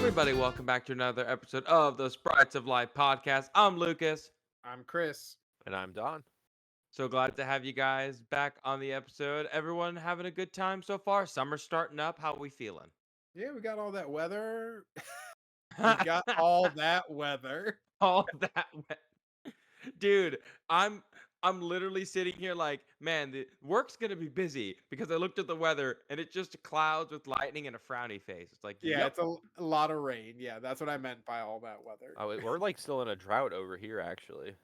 everybody, welcome back to another episode of the Sprites of Life podcast. I'm Lucas. I'm Chris. And I'm Don. So glad to have you guys back on the episode. Everyone having a good time so far? Summer's starting up. How we feeling? Yeah, we got all that weather. We got all that weather. All that dude, I'm literally sitting here like, man, the work's gonna be busy because I looked at the weather and it's just clouds with lightning and a frowny face. It's like, Yeah, yep. it's a lot of rain. Yeah, that's what I meant by all that weather. Oh, we're like still in a drought over here, actually.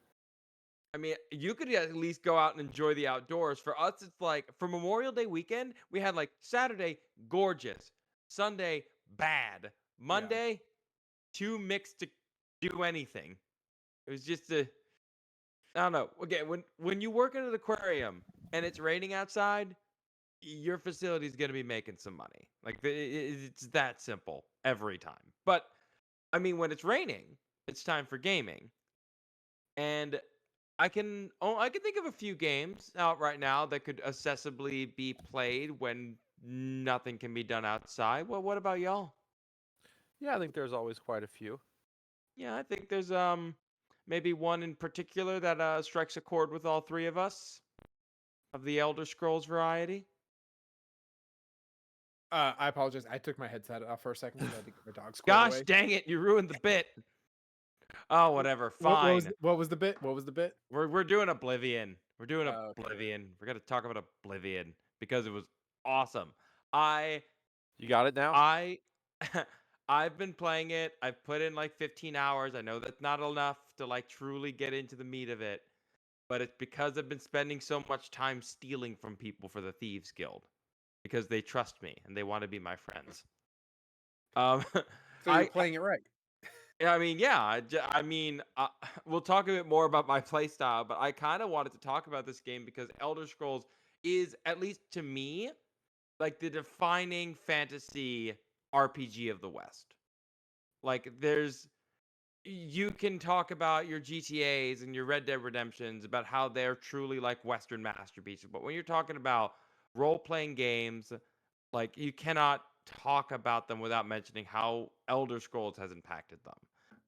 I mean, you could at least go out and enjoy the outdoors. For us, it's like for Memorial Day weekend, we had like Saturday, gorgeous, Sunday, bad, Monday, too mixed to do anything. It was just I don't know. Okay, when you work in an aquarium and it's raining outside, your facility is going to be making some money. Like it's that simple every time. But I mean, when it's raining, it's time for gaming. And I can think of a few games out right now that could accessibly be played when nothing can be done outside. Well, what about y'all? Yeah, I think there's always quite a few. Yeah, I think there's maybe one in particular that strikes a chord with all three of us of the Elder Scrolls variety. I apologize. I took my headset off for a second because I had to get my dog squared Gosh away. dang it, you ruined the bit. Oh, whatever. Fine. What was the bit? What was the bit? We're doing Oblivion. We're doing Okay. Oblivion. We're gonna talk about Oblivion because it was awesome. I You got it now? I I've been playing it. I've put in like 15 hours. I know that's not enough to like truly get into the meat of it, but it's because I've been spending so much time stealing from people for the Thieves Guild because they trust me and they want to be my friends. So you're playing it right. I mean, yeah. I mean, we'll talk a bit more about my playstyle, but I kind of wanted to talk about this game because Elder Scrolls is, at least to me, like the defining fantasy RPG of the West. Like, you can talk about your GTAs and your Red Dead Redemptions about how they're truly like Western masterpieces, but when you're talking about role-playing games, like you cannot talk about them without mentioning how Elder Scrolls has impacted them.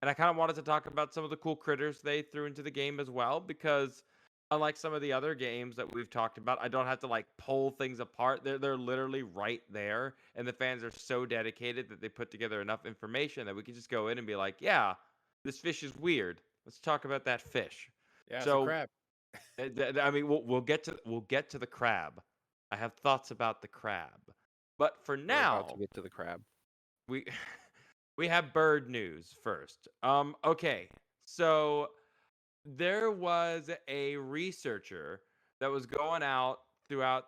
And I kind of wanted to talk about some of the cool critters they threw into the game as well, because unlike some of the other games that we've talked about, I don't have to like pull things apart. They're literally right there, and the fans are so dedicated that they put together enough information that we can just go in and be like, yeah, this fish is weird. Let's talk about that fish. Yeah, it's a So crab. I mean, we'll get to the crab. I have thoughts about the crab. But for We're about to now, get to the crab. we we have bird news first. Okay. So there was a researcher that was going out throughout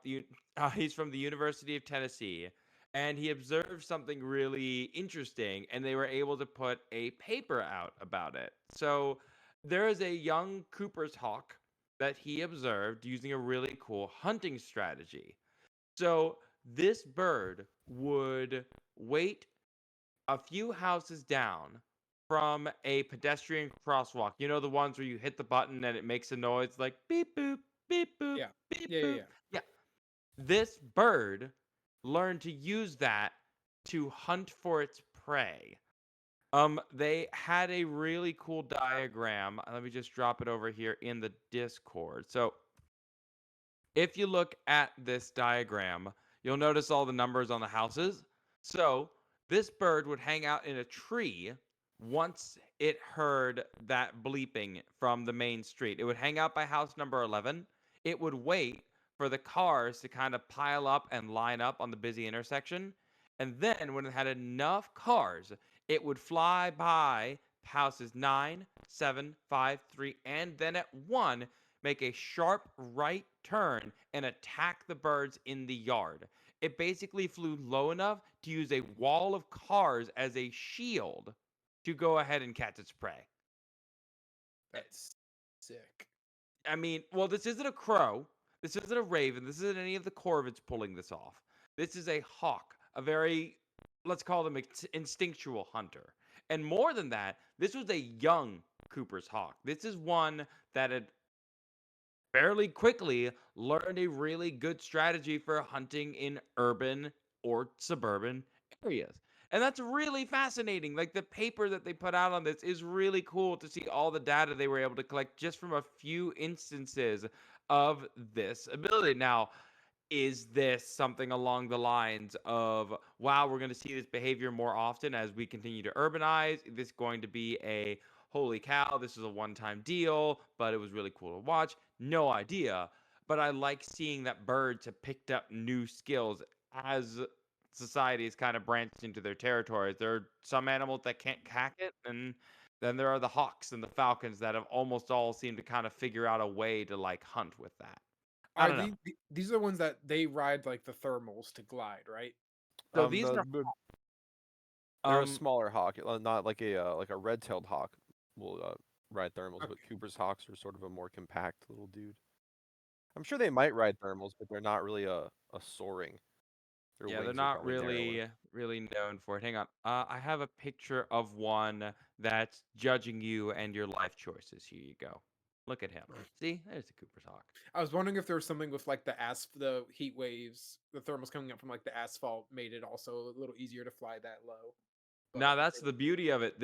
he's from the University of Tennessee, and he observed something really interesting, and they were able to put a paper out about it. So there is a young Cooper's hawk that he observed using a really cool hunting strategy. So this bird would wait a few houses down from a pedestrian crosswalk. You know, the ones where you hit the button and it makes a noise like beep boop, beep boop, Yeah. beep Yeah, boop. Yeah. This bird learned to use that to hunt for its prey. They had a really cool diagram. Let me just drop it over here in the Discord. So if you look at this diagram, you'll notice all the numbers on the houses. So this bird would hang out in a tree once it heard that bleeping from the main street. It would hang out by house number 11. It would wait for the cars to kind of pile up and line up on the busy intersection. And then when it had enough cars, it would fly by houses 9, 7, 5, 3, and then at 1 make a sharp right turn and attack the birds in the yard. It basically flew low enough to use a wall of cars as a shield to go ahead and catch its prey. That's sick. I mean, well, this isn't a crow. This isn't a raven. This isn't any of the corvids pulling this off. This is a hawk, a very, let's call them instinctual hunter. And more than that, this was a young Cooper's hawk. This is one that had fairly quickly learned a really good strategy for hunting in urban or suburban areas. And that's really fascinating. Like the paper that they put out on this is really cool to see all the data they were able to collect just from a few instances of this ability. Now, is this something along the lines of, wow, we're going to see this behavior more often as we continue to urbanize? Is this going to be a holy cow, this is a one time deal, but it was really cool to watch? No idea. But I like seeing that birds have picked up new skills as society has kind of branched into their territories. There are some animals that can't hack it, and then there are the hawks and the falcons that have almost all seemed to kind of figure out a way to like hunt with that. I Are don't know. these are the ones that they ride like the thermals to glide, right? So these are they're a um smaller hawk, not like a red-tailed hawk will ride thermals, but Okay. Cooper's hawks are sort of a more compact little dude. I'm sure they might ride thermals, but they're not really a soaring. Their yeah, they're wings are not probably narrower. really known for it. Hang on. I have a picture of one that's judging you and your life choices. Here you go. Look at him. See? There's the Cooper's Hawk. I was wondering if there was something with like the heat waves, the thermals coming up from like the asphalt made it also a little easier to fly that low. Now But that's the beauty of it.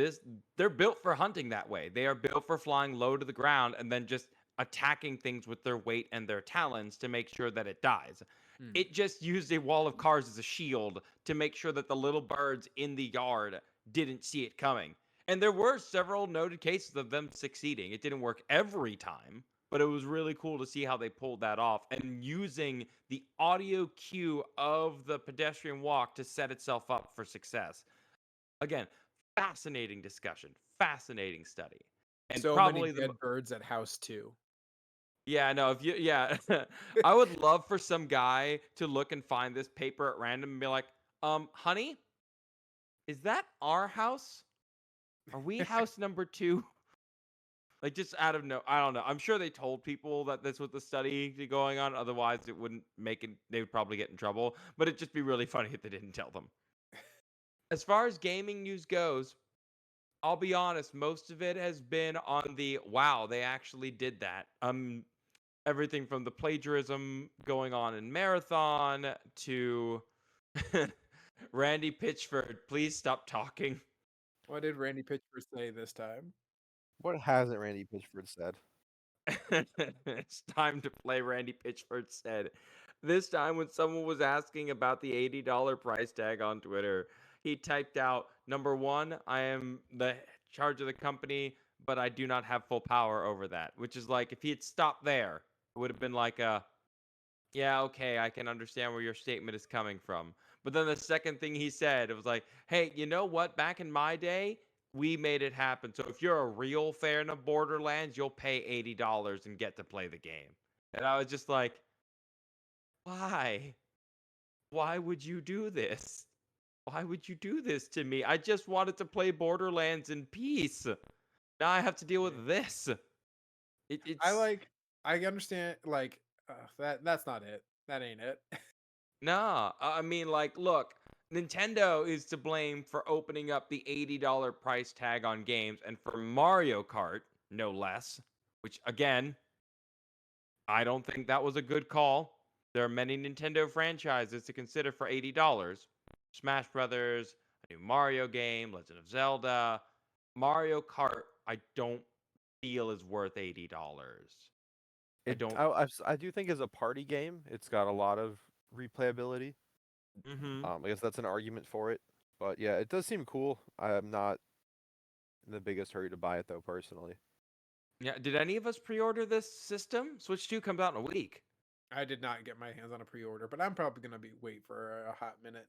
They're built for hunting that way. They are built for flying low to the ground and then just attacking things with their weight and their talons to make sure that it dies. hmm. It just used a wall of cars as a shield to make sure that the little birds in the yard didn't see it coming. And there were several noted cases of them succeeding. It didn't work every time, but it was really cool to see how they pulled that off and using the audio cue of the pedestrian walk to set itself up for success. Again, fascinating discussion, fascinating study, and So many probably the dead birds at house too. yeah, no, if you yeah, I would love for some guy to look and find this paper at random and be like, honey, is that our house? Are we house number 2?" Like just out of no, I don't know. I'm sure they told people that this was the study going on. Otherwise, it wouldn't make it. They would probably get in trouble. But it'd just be really funny if they didn't tell them. As far as gaming news goes, I'll be honest, most of it has been on the wow, they actually did that. Everything from the plagiarism going on in Marathon to Randy Pitchford, please stop talking. What did Randy Pitchford say this time? What hasn't Randy Pitchford said? It's time to play Randy Pitchford said. This time when someone was asking about the $80 price tag on Twitter, he typed out, number one, I am the charge of the company, but I do not have full power over that. Which is like if he had stopped there, it would have been like yeah, okay, I can understand where your statement is coming from. But then the second thing he said, it was like, hey, you know what? Back in my day, we made it happen. So if you're a real fan of Borderlands, you'll pay $80 and get to play the game. And I was just like, why? Why would you do this? Why would you do this to me? I just wanted to play Borderlands in peace. Now I have to deal Yeah. with this. I It's I understand that's not it. That ain't it. Nah, I mean, like, look, Nintendo is to blame for opening up the $80 price tag on games and for Mario Kart, no less, which, again, I don't think that was a good call. There are many Nintendo franchises to consider for $80. Smash Brothers, a new Mario game, Legend of Zelda. Mario Kart, I don't feel is worth $80. I don't. I do think as a party game, it's got a lot of replayability. Mm-hmm. I guess that's an argument for it. But yeah, it does seem cool. I'm not in the biggest hurry to buy it though, personally. Yeah, did any of us pre-order this system? Switch 2 comes out in a week. I did not get my hands on a pre-order, but I'm probably gonna be wait for a hot minute.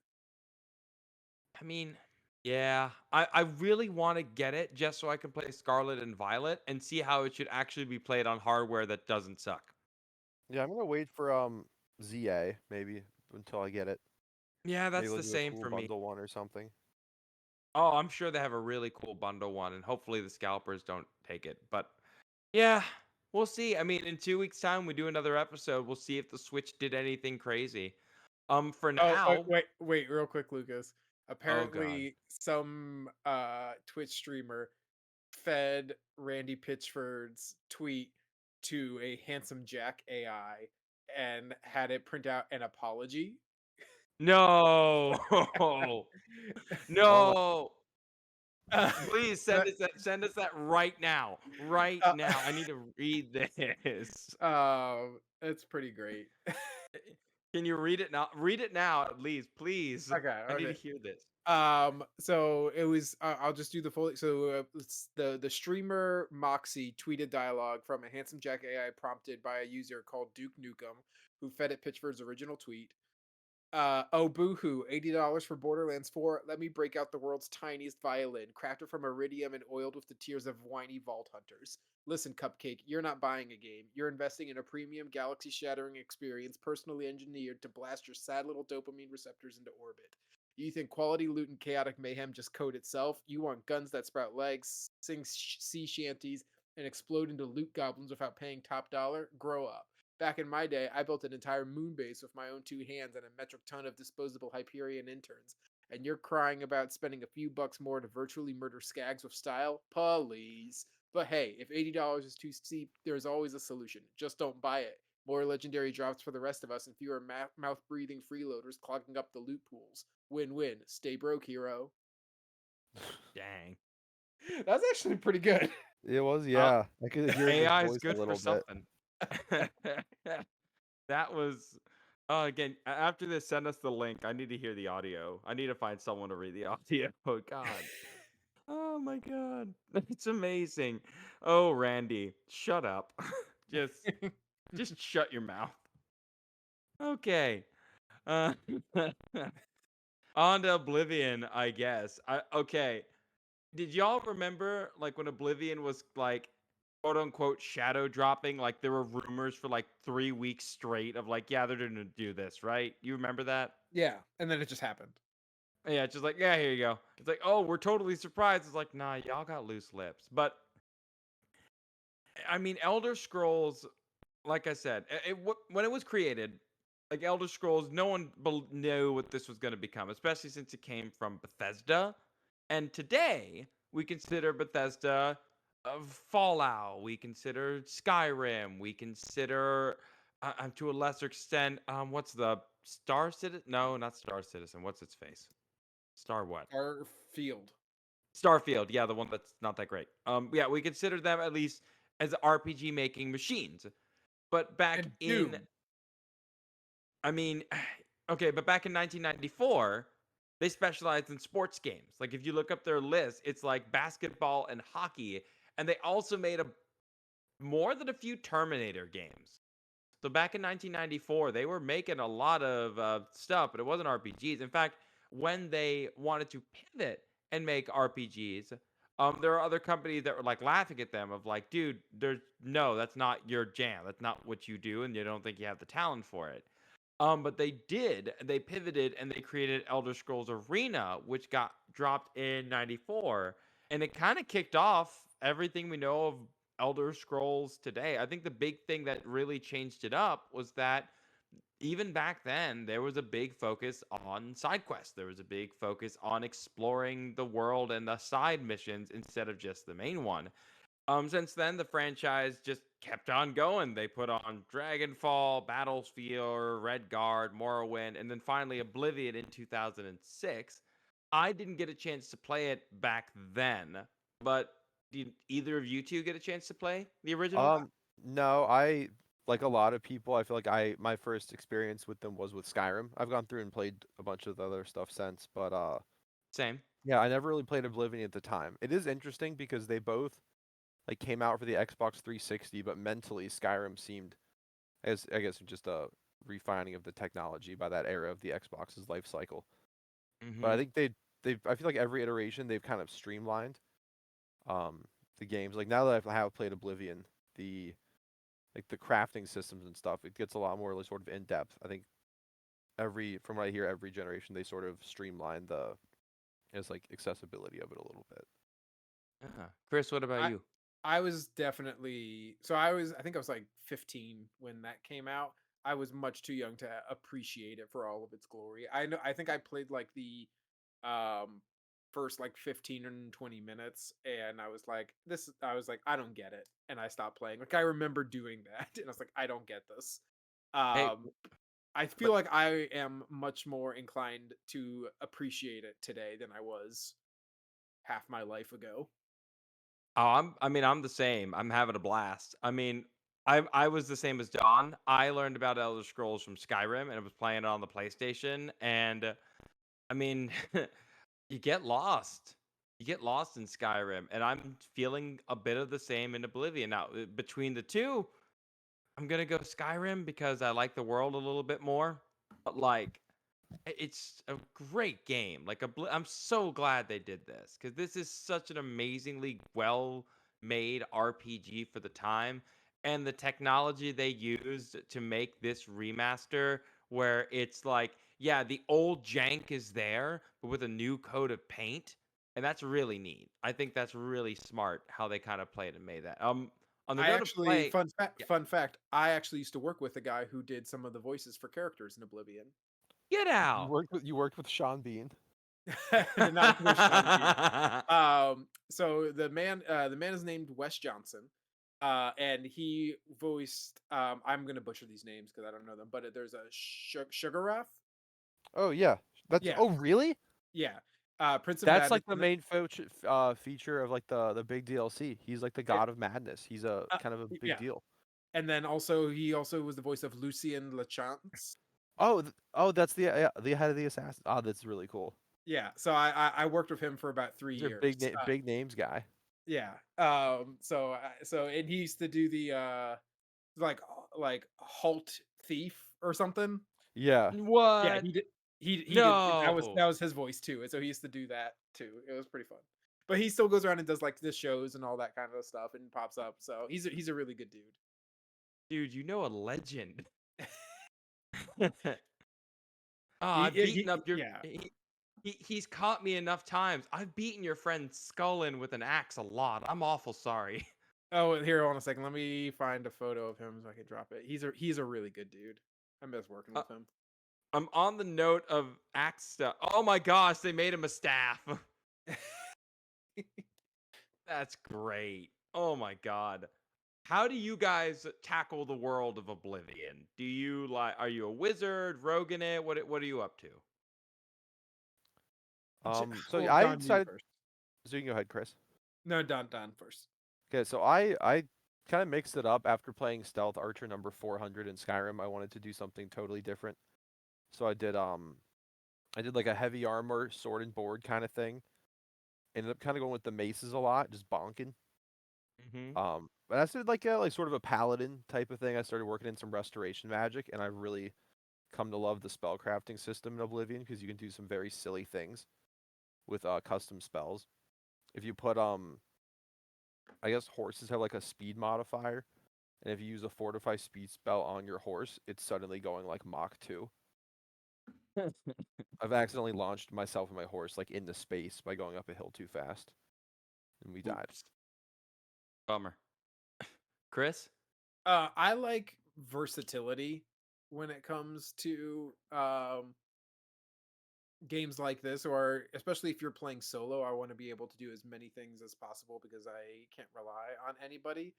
I mean, yeah, I really want to get it just so I can play Scarlet and Violet and see how it should actually be played on hardware that doesn't suck. Yeah, I'm gonna wait for ZA maybe until I get it. Yeah, Maybe that's we'll the do a same cool for me. bundle one or something. Oh, I'm sure they have a really cool bundle one, and hopefully the scalpers don't take it. But yeah, we'll see. I mean, in 2 weeks' time, we do another episode. We'll see if the Switch did anything crazy. For Oh, now, wait, real quick, Lucas. oh god. Apparently, some Twitch streamer fed Randy Pitchford's tweet to a Handsome Jack AI and had it print out an apology. No. No. Uh, Please send us that right now. Right uh, now. I need to read this. it's pretty great. Can you read it now? Read it now at least, please. Okay, I need to okay. hear this. So it was. I'll just do the full. So it's the streamer Moxie tweeted dialogue from a handsome Jack AI prompted by a user called Duke Nukem, who fed it Pitchford's original tweet. Oh boohoo, $80 for Borderlands 4. Let me break out the world's tiniest violin, crafted from iridium and oiled with the tears of whiny vault hunters. Listen, Cupcake, you're not buying a game. You're investing in a premium galaxy-shattering experience personally engineered to blast your sad little dopamine receptors into orbit. You think quality loot and chaotic mayhem just code itself? You want guns that sprout legs, sing sea shanties, and explode into loot goblins without paying top dollar? Grow up. Back in my day, I built an entire moon base with my own two hands and a metric ton of disposable Hyperion interns. And you're crying about spending a few bucks more to virtually murder skags with style? Please. But hey, if $80 is too steep, there's always a solution. Just don't buy it. More legendary drops for the rest of us and fewer mouth-breathing freeloaders clogging up the loot pools. Win-win. Stay broke, hero. Dang. That's actually pretty good. It was, yeah. I could hear it in his AI is voice a good for little bit. something. That was again, after this, send us the link. I need to hear the audio. I need to find someone to read the audio. Oh god. Oh my god. It's amazing. Oh, Randy, shut up. just shut your mouth. Okay. Uh on to Oblivion, I guess. Okay. Did y'all remember like when Oblivion was like quote unquote shadow dropping? Like there were rumors for like 3 weeks straight of like, yeah, they're gonna do this, right? You remember that? Yeah, and then it just happened. Yeah, it's just like, yeah, here you go. It's like, oh, we're totally surprised. It's like, nah, y'all got loose lips. But I mean, Elder Scrolls, like I said, when it was created, like Elder Scrolls, no one knew what this was going to become, especially since it came from Bethesda. And today, we consider Bethesda Fallout. We consider Skyrim. We consider, to a lesser extent, what's the Star Citizen? No, not Star Citizen. What's its face? Star what? Starfield. Starfield, yeah, the one that's not that great. Yeah, we consider them at least as RPG making machines. But back And in, Doom. I mean, okay, but back in 1994, they specialized in sports games. Like if you look up their list, it's like basketball and hockey, and they also made more than a few Terminator games. So back in 1994, they were making a lot of stuff, but it wasn't RPGs. In fact, when they wanted to pivot and make RPGs, there are other companies that were like laughing at them of like, dude, that's not your jam. That's not what you do, and you don't think you have the talent for it. But they did. They pivoted and they created Elder Scrolls Arena, which got dropped in '94, and it kind of kicked off everything we know of Elder Scrolls today. I think the big thing that really changed it up was that even back then, there was a big focus on side quests. There was a big focus on exploring the world and the side missions instead of just the main one. Since then, the franchise just kept on going. They put on Dragonfall, Battlefield, Redguard, Morrowind, and then finally Oblivion in 2006. I didn't get a chance to play it back then, but did either of you two get a chance to play the original? No, I like a lot of people. I feel like my first experience with them was with Skyrim. I've gone through and played a bunch of the other stuff since, but Same. yeah, I never really played Oblivion at the time. It is interesting because they both like came out for the Xbox 360, but mentally Skyrim seemed as I guess just a refining of the technology by that era of the Xbox's life cycle. But I Mm-hmm. think they I feel like every iteration they've kind of streamlined the games. Like now that I have played Oblivion, the like the crafting systems and stuff, it gets a lot more like, sort of in depth. I think from what I hear, every generation they sort of streamline the like accessibility of it a little bit. Chris, what about I you? I was definitely I think I was like 15 when that came out. I was much too young to appreciate it for all of its glory. I think I played like the um first like 15 and 20 minutes and I was like I don't get it and I stopped playing. Like I remember doing that and I was like I don't get this. Hey, Um I feel like I am much more inclined to appreciate it today than I was half my life ago. Oh, I'm the same. I'm having a blast. I was the same as Don. I learned about Elder Scrolls from Skyrim and I was playing it on the PlayStation and I mean, you get lost. You get lost in Skyrim and I'm feeling a bit of the same in Oblivion. Now, between the two, I'm going to go Skyrim because I like the world a little bit more. But like it's a great game. I'm so glad they did this because this is such an amazingly well made RPG for the time, and the technology they used to make this remaster, where it's like, yeah, the old jank is there, but with a new coat of paint, and that's really neat. I think that's really smart how they kind of played and made that. On the I note of actually, play, yeah, fun fact, I actually used to work with a guy who did some of the voices for characters in Oblivion. get out. You worked with Sean Bean. I did not work with Sean Bean. So the man is named Wes Johnson, and he voiced. I'm gonna butcher these names because I don't know them, but there's a Sugar Wrath. Oh yeah, that's Yeah, oh really? yeah. Prince of That's Madness. like the main feature of like the big DLC. He's like the Yeah, god of madness. He's a kind of a big yeah. deal. And then he also was the voice of Lucien Lachance. Oh, that's the head of the assassin. Oh, that's really cool. Yeah, so I worked with him for about 3 He's a years. big names guy. Yeah. And he used to do the like halt thief or something. Yeah. Yeah, What? he did No. that was his voice too. And so he used to do that too. It was pretty fun. But he still goes around and does like the shows and all that kind of stuff and pops up. So he's a really good dude. Dude, you know a legend. Oh, He, I've beaten he up your. yeah. He's caught me enough times. I've beaten your friend's skull in with an axe a lot. I'm awful sorry. Oh, here, hold on a second. Let me find a photo of him so I can drop it. He's a really good dude. I miss working Uh, with him. I'm on the note of axe stuff. Oh my gosh, they made him a staff. That's great. Oh my god. How do you guys tackle the world of Oblivion? Do you like? Are you a wizard, rogue in it? What are you up to? So Well, I Don, you decided. first. So you can go ahead, Chris. No, Don first. Okay, so I kind of mixed it up after playing Stealth Archer number 400 in Skyrim. I wanted to do something totally different. So I did like a heavy armor sword and board kind of thing. Ended up kind of going with the maces a lot, just bonking. Mm-hmm. But I started like sort of a paladin type of thing. I started working in some restoration magic, and I really come to love the spellcrafting system in Oblivion because you can do some very silly things with custom spells. If you put I guess horses have like a speed modifier, and if you use a fortify speed spell on your horse, it's suddenly going like Mach 2. I've accidentally launched myself and my horse like into space by going up a hill too fast, and we died. Oops. Bummer. Chris? I like versatility when it comes to games like this, or especially if you're playing solo. I want to be able to do as many things as possible because I can't rely on anybody.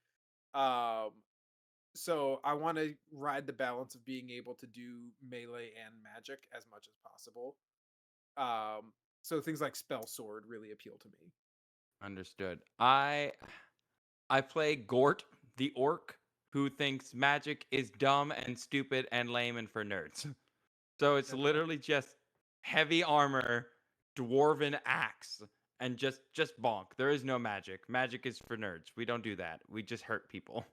Um, so I want to ride the balance of being able to do melee and magic as much as possible. Um, so things like spell sword really appeal to me. Understood. I play Gort, the orc, who thinks magic is dumb and stupid and lame and for nerds. So it's literally just heavy armor, dwarven axe, and just bonk. There is no magic. Magic is for nerds. We don't do that. We just hurt people.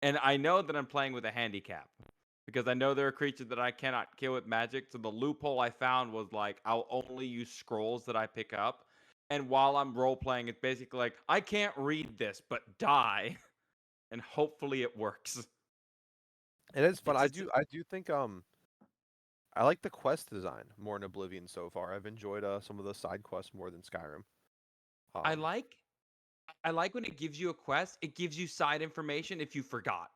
And I know that I'm playing with a handicap because I know there are creatures that I cannot kill with magic. So the loophole I found was like I'll only use scrolls that I pick up. And while I'm role playing, it's basically like I can't read this, but die, and hopefully it works. It is fun. It's just I do think I like the quest design more in Oblivion so far. I've enjoyed some of the side quests more than Skyrim. I Um, like I like when it gives you a quest, it gives you side information if you forgot.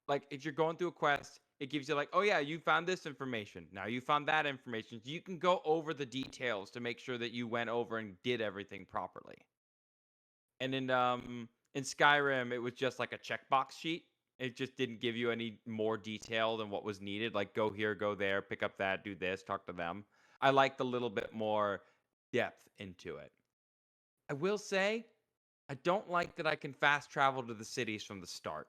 Like if you're going through a quest, it gives you like, oh yeah, you found this information. Now you found that information. You can go over the details to make sure that you went over and did everything properly. And in Skyrim, it was just like a checkbox sheet. It just didn't give you any more detail than what was needed. Like, go here, go there, pick up that, do this, talk to them. I liked a little bit more depth into it. I will say, I don't like that I can fast travel to the cities from the start.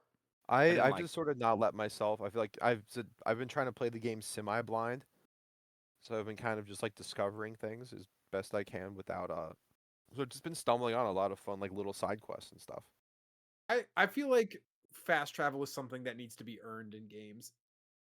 I didn't I've like just sort of not let myself. I feel like I've been trying to play the game semi-blind, so I've been kind of just like discovering things as best I can without So I've just been stumbling on a lot of fun like little side quests and stuff. I feel like fast travel is something that needs to be earned in games.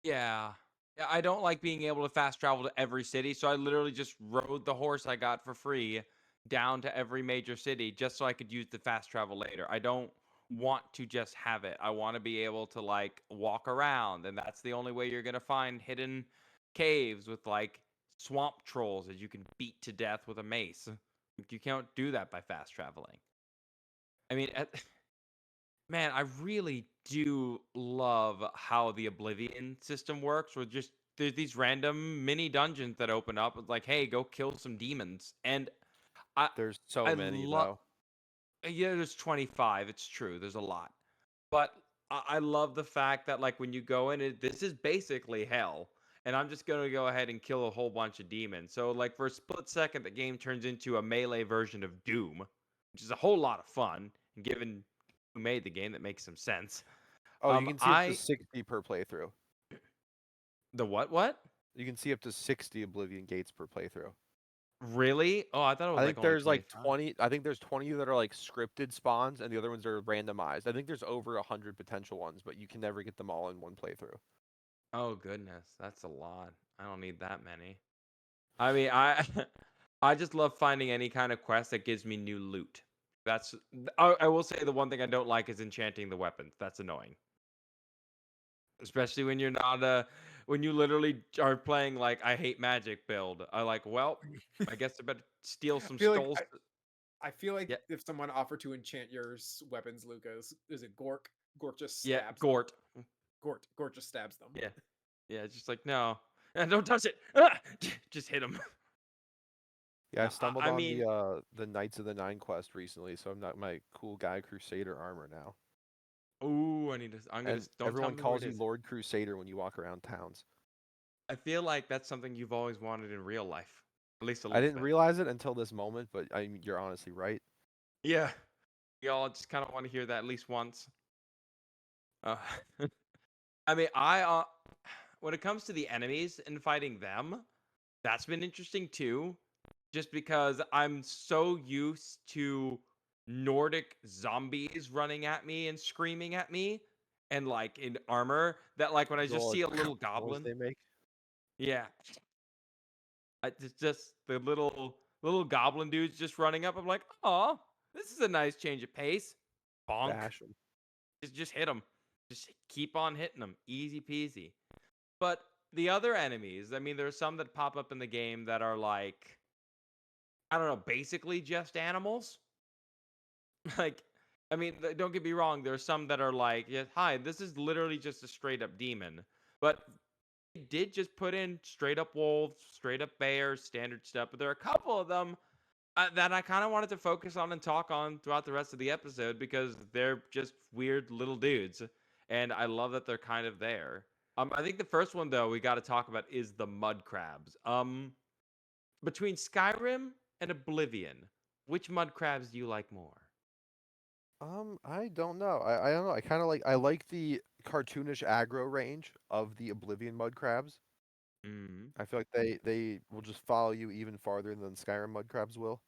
Yeah. Yeah, I don't like being able to fast travel to every city, so I literally just rode the horse I got for free down to every major city just so I could use the fast travel later. I don't want to just have it. I want to be able to like walk around, and that's the only way you're going to find hidden caves with like swamp trolls that you can beat to death with a mace. You can't do that by fast traveling. I mean, man, I really do love how the Oblivion system works. Where just there's these random mini dungeons that open up. It's like, hey, go kill some demons, and I There's so I many love. though. Yeah, there's 25. It's true. There's a lot, but I love the fact that like when you go in, this is basically hell, and I'm just gonna go ahead and kill a whole bunch of demons. So like for a split second, the game turns into a melee version of Doom, which is a whole lot of fun. And given who made the game, that makes some sense. Oh, you can see up to I 60 per playthrough. the what? You can see up to 60 Oblivion gates per playthrough. Really? Oh, I thought it was I like think only there's like 25. 20. I think there's 20 that are like scripted spawns, and the other ones are randomized. I think there's over 100 potential ones, but you can never get them all in one playthrough. Oh goodness, that's a lot. I don't need that many. I mean, I I just love finding any kind of quest that gives me new loot. That's I will say the one thing I don't like is enchanting the weapons. That's annoying. Especially when you're not when you literally are playing like I hate magic build. I like, well, I guess I better steal I some feel like skulls. I feel like Yeah, if someone offered to enchant your weapons, Lucas, is it Gork? Gork just yeah, stabs them. Gort. Gort just stabs them. Yeah. Yeah, it's just like, no. Don't touch it. Ah! Just hit him. Yeah, I No, stumbled I on mean, the Knights of the Nine quest recently, so I'm not my cool guy Crusader armor now. ooh, I need to. I'm gonna. And Don't tell everyone me where it calls you is. Lord Crusader when you walk around towns. I feel like that's something you've always wanted in real life, at least a I little didn't bit. realize it until this moment, but you're honestly right. Yeah, we all just kind of want to hear that at least once. Uh, I mean, when it comes to the enemies and fighting them, that's been interesting too. Just because I'm so used to Nordic zombies running at me and screaming at me, and like in armor, that like when I The just little see a little noise goblin, they make. yeah, it's just the little goblin dudes just running up. I'm like, oh, this is a nice change of pace. Bonk. Bash 'em. Just hit them. Just keep on hitting them. Easy peasy. But the other enemies, I mean, there's some that pop up in the game that are like, I don't know, basically just animals. Like, I mean, don't get me wrong. There's some that are like, yeah, hi, this is literally just a straight up demon. But they did just put in straight up wolves, straight up bears, standard stuff. But there are a couple of them that I kind of wanted to focus on and talk on throughout the rest of the episode because they're just weird little dudes, and I love that they're kind of there. I think the first one though we got to talk about is the Mudcrabs. Between Skyrim and Oblivion, which Mudcrabs do you like more? I don't know. I don't know. I like the cartoonish aggro range of the Oblivion mud crabs. Mm. I feel like they will just follow you even farther than Skyrim mud crabs will.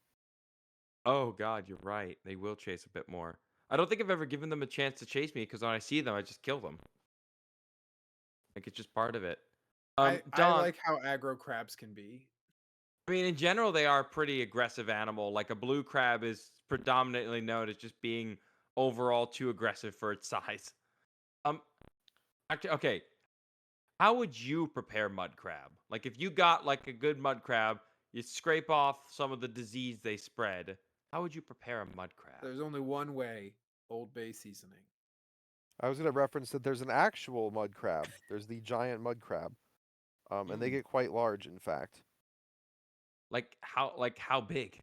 Oh God, you're right. They will chase a bit more. I don't think I've ever given them a chance to chase me because when I see them, I just kill them. Like it's just part of it. I Don, like how aggro crabs can be. I mean, in general, they are a pretty aggressive animal. Like a blue crab is predominantly known as just being overall too aggressive for its size. Um, actually, okay. How would you prepare mud crab? Like, if you got like a good mud crab, you scrape off some of the disease they spread. How would you prepare a mud crab? There's only one way: Old Bay seasoning. I was gonna reference that there's an actual mud crab. There's the giant mud crab. And they Mm. get quite large, in fact. Like how big?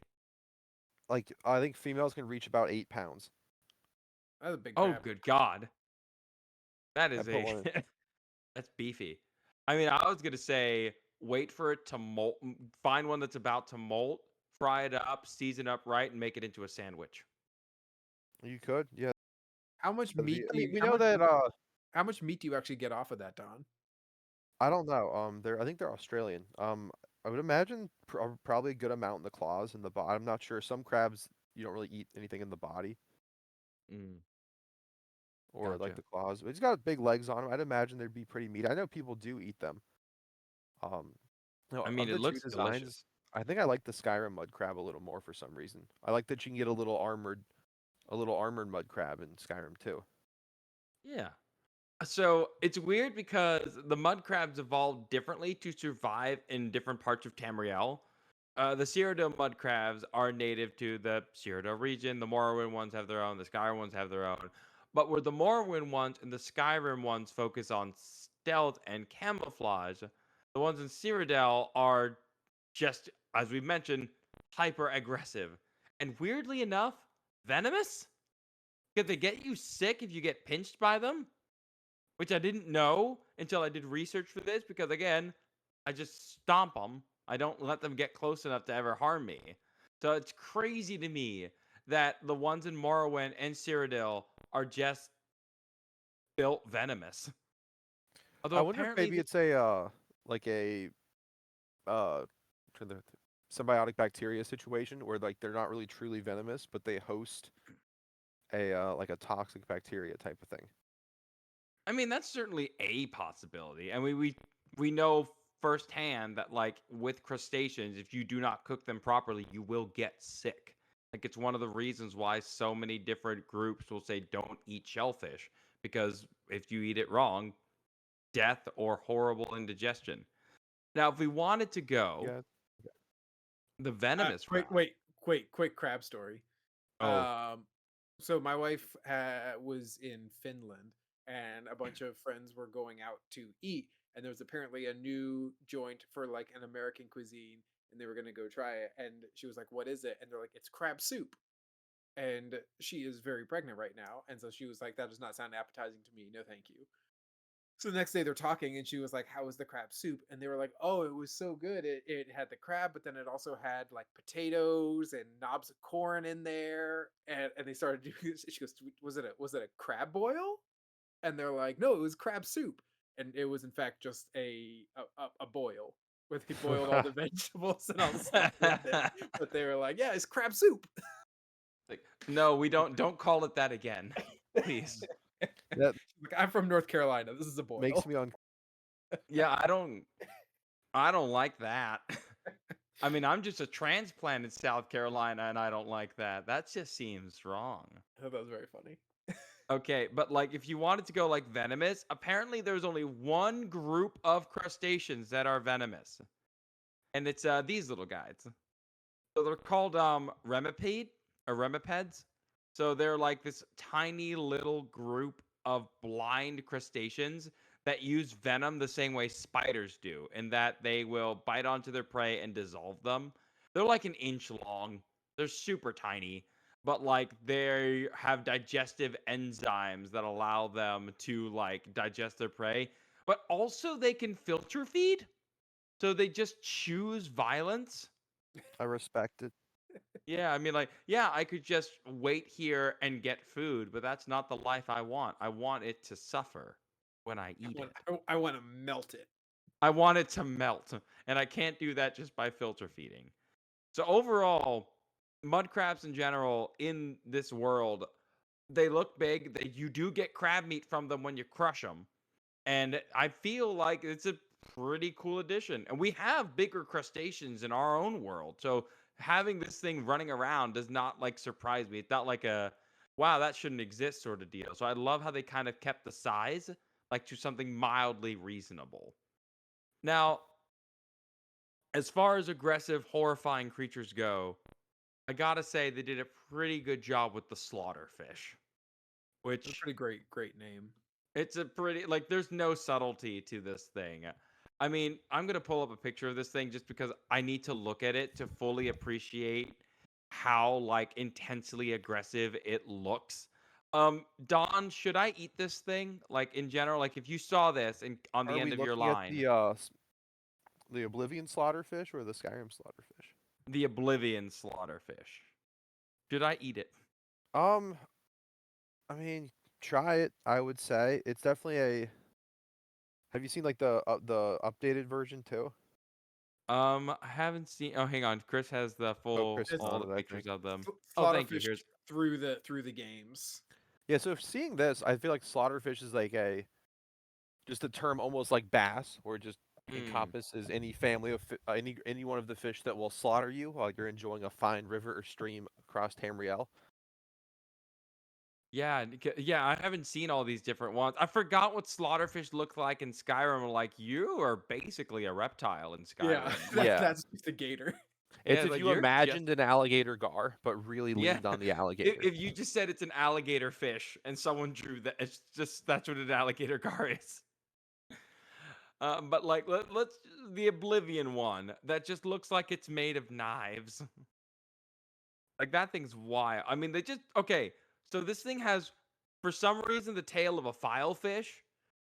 Like I think females can reach about 8 pounds. That's a big Oh, crab. good God. That I is put one in. that's beefy. I mean, I was gonna say wait for it to molt. Find one that's about to molt, fry it up, season up right, and make it into a sandwich. You could, yeah. How much meat I do mean, you? we know that. How much meat do you actually get off of that, Don? I don't know. I think they're Australian. I would imagine probably a good amount in the claws and the bottom. I'm not sure. Some crabs you don't really eat anything in the body Mm, or like gotcha. the claws. But he's got big legs on him. I'd imagine there'd be pretty meaty. I know people do eat them. Um, no, I mean, of it the two looks designs, delicious. I think I like the Skyrim mud crab a little more for some reason. I like that you can get a little armored mud crab in Skyrim too. Yeah. So it's weird because the mud crabs evolved differently to survive in different parts of Tamriel. The Cyrodiil mud crabs are native to the Cyrodiil region. The Morrowind ones have their own. The Skyrim ones have their own. But where the Morrowind ones and the Skyrim ones focus on stealth and camouflage, the ones in Cyrodiil are just, as we mentioned, hyper aggressive. And weirdly enough, venomous? Could they get you sick if you get pinched by them? Which I didn't know until I did research for this because again, I just stomp them. I don't let them get close enough to ever harm me. So it's crazy to me that the ones in Morrowind and Cyrodiil are just built venomous. Although I wonder if apparently maybe it's a like a uh trying to- symbiotic bacteria situation where like they're not really truly venomous, but they host a like a toxic bacteria type of thing. I mean that's certainly a possibility. And we know firsthand that like with crustaceans, if you do not cook them properly, you will get sick. Like it's one of the reasons why so many different groups will say don't eat shellfish because if you eat it wrong, death or horrible indigestion. Now, if we wanted to go Yeah. the venomous Wait, route, quick crab story. oh, Um, so my wife was in Finland, and a bunch of friends were going out to eat, and there was apparently a new joint for like an American cuisine, and they were gonna go try it, and she was like, "What is it?" And they're like, "It's crab soup." And she is very pregnant right now, and so she was like, "That does not sound appetizing to me. No, thank you." So the next day they're talking, and she was like, "How was the crab soup?" And they were like, "Oh, it was so good. It had the crab, but then it also had like potatoes and knobs of corn in there." And they started doing. She goes, Was it a crab boil?" And they're like, "No, it was crab soup." And it was in fact just a boil where they boiled all the vegetables and all the stuff with it. But they were like, "Yeah, it's crab soup." like no, we don't call it that again, please. That Like, I'm from North Carolina. This is a makes boil. me on. Yeah, I don't like that. I mean, I'm just a transplant in South Carolina and I don't like that. That just seems wrong. I thought that was very funny. Okay, but like if you wanted to go like venomous, apparently there's only one group of crustaceans that are venomous. And it's these little guys. So they're called remipede or remipeds. So they're like this tiny little group of blind crustaceans that use venom the same way spiders do, in that they will bite onto their prey and dissolve them. They're like an inch long. They're super tiny, but like they have digestive enzymes that allow them to like digest their prey. But also they can filter feed. So they just choose violence. I respect it. Yeah, I mean, like, yeah, I could just wait here and get food, but that's not the life I want. I want it to suffer when I eat it. I want to melt it. I want it to melt, and I can't do that just by filter feeding. So overall, mud crabs in general in this world, they look big. You do get crab meat from them when you crush them, and I feel like it's a pretty cool addition. And we have bigger crustaceans in our own world. So having this thing running around does not like surprise me. It's not like a wow, that shouldn't exist sort of deal. So I love how they kind of kept the size like to something mildly reasonable. Now, as far as aggressive, horrifying creatures go, I gotta say they did a pretty good job with the slaughterfish, It's a which pretty great name. it's a pretty like there's no subtlety to this thing. I mean, I'm going to pull up a picture of this thing just because I need to look at it to fully appreciate how like intensely aggressive it looks. Don, should I eat this thing? Like in general, like if you saw this and on the Are end we of your looking at line, the Oblivion Slaughterfish or the Skyrim Slaughterfish? the Oblivion Slaughterfish, should I eat it? Um, I mean, try it. I would say it's definitely a. Have you seen like the updated version too? I haven't seen. Oh, hang on. Chris has the Oh, full Chris is all on the it, I pictures think. of them. Oh, thank you. Slaughterfish Here's. through the games. Yeah, so seeing this, I feel like Slaughterfish is like a just a term almost like bass, where it just Mm, encompasses any family of any one of the fish that will slaughter you while you're enjoying a fine river or stream across Tamriel. yeah, yeah. I haven't seen all these different ones. I forgot what slaughterfish look like in Skyrim. Like you are basically a reptile in Yeah, Skyrim. Yeah. that's just a gator. It's Yeah, if like you you're just imagined an alligator gar, but really yeah. leaned on the If, alligator. if you just said it's an alligator fish and someone drew that, it's just that's what an alligator gar is. But like let's the Oblivion one that just looks like it's made of knives. Like that thing's wild. I mean, they just okay. So this thing has, for some reason, the tail of a filefish,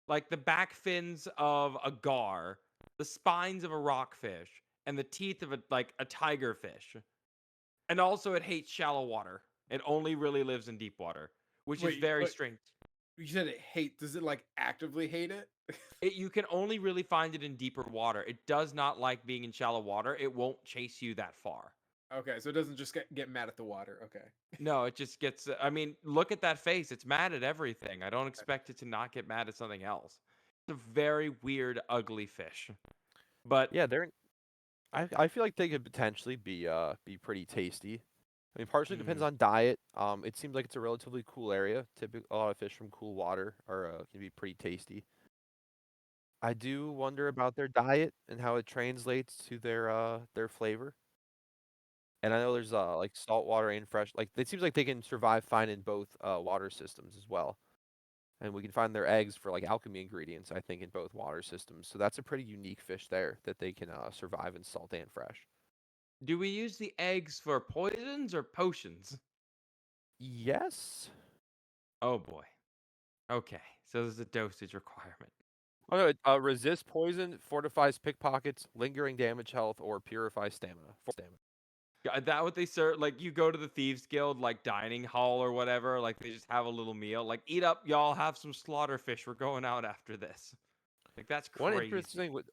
like the back fins of a gar, the spines of a rockfish, and the teeth of a tigerfish. And also, it hates shallow water. It only really lives in deep water, which is very Wait, strange. you said it hate. Does it like actively hate it? You can only really find it in deeper water. It does not like being in shallow water. It won't chase you that far. Okay, so it doesn't just get mad at the water. Okay. No, it just gets. I mean, look at that face. It's mad at everything. I don't expect it to not get mad at something else. It's a very weird, ugly fish. But Yeah, I feel like they could potentially be pretty tasty. I mean, partially depends mm, on diet. It seems like it's a relatively cool area. Typically, a lot of fish from cool water are can be pretty tasty. I do wonder about their diet and how it translates to their flavor. And I know there's like saltwater and fresh. Like it seems like they can survive fine in both water systems as well. And we can find their eggs for like alchemy ingredients, I think, in both water systems. So that's a pretty unique fish there that they can survive in salt and fresh. do we use the eggs for poisons or potions? Yes. Oh boy. Okay, so there's a dosage requirement. Oh no, it resists poison, fortifies pickpockets, lingering damage health, or purifies stamina. That what they serve? Like you go to the thieves guild, like dining hall or whatever. Like they just have a little meal. Like eat up, y'all. Have some slaughterfish. We're going out after this. Like that's One crazy. interesting thing with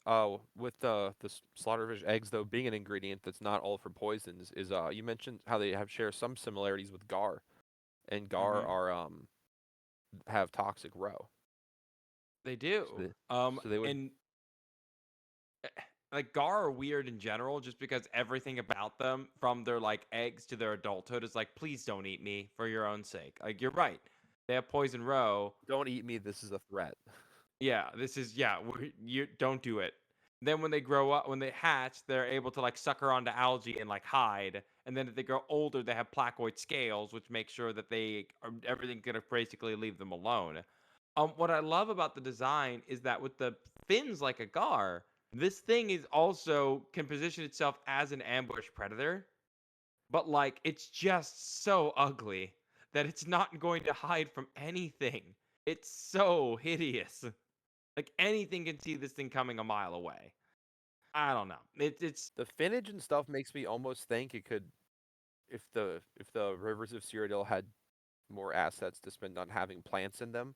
the slaughterfish eggs though being an ingredient that's not all for poisons is you mentioned how they have share some similarities with gar, and gar Hmm. are have toxic roe. They So do. they, so they would. And eh, like Gar are weird in general, just because everything about them, from their like eggs to their adulthood, is like, please don't eat me for your own sake. Like you're right. They have poison row. Don't eat me. This is a threat. Yeah, this is yeah. You don't do it. Then when they grow up, when they hatch, they're able to like sucker onto algae and like hide. And then if they grow older, they have placoid scales, which make sure that they are everything gonna basically leave them alone. What I love about the design is that with the fins like a gar, this thing is also can position itself as an ambush predator, but like it's just so ugly that it's not going to hide from anything. It's so hideous. Like anything can see this thing coming a mile away. I don't know. It's The finnage and stuff makes me almost think it could, if the rivers of Cyrodiil had more assets to spend on having plants in them,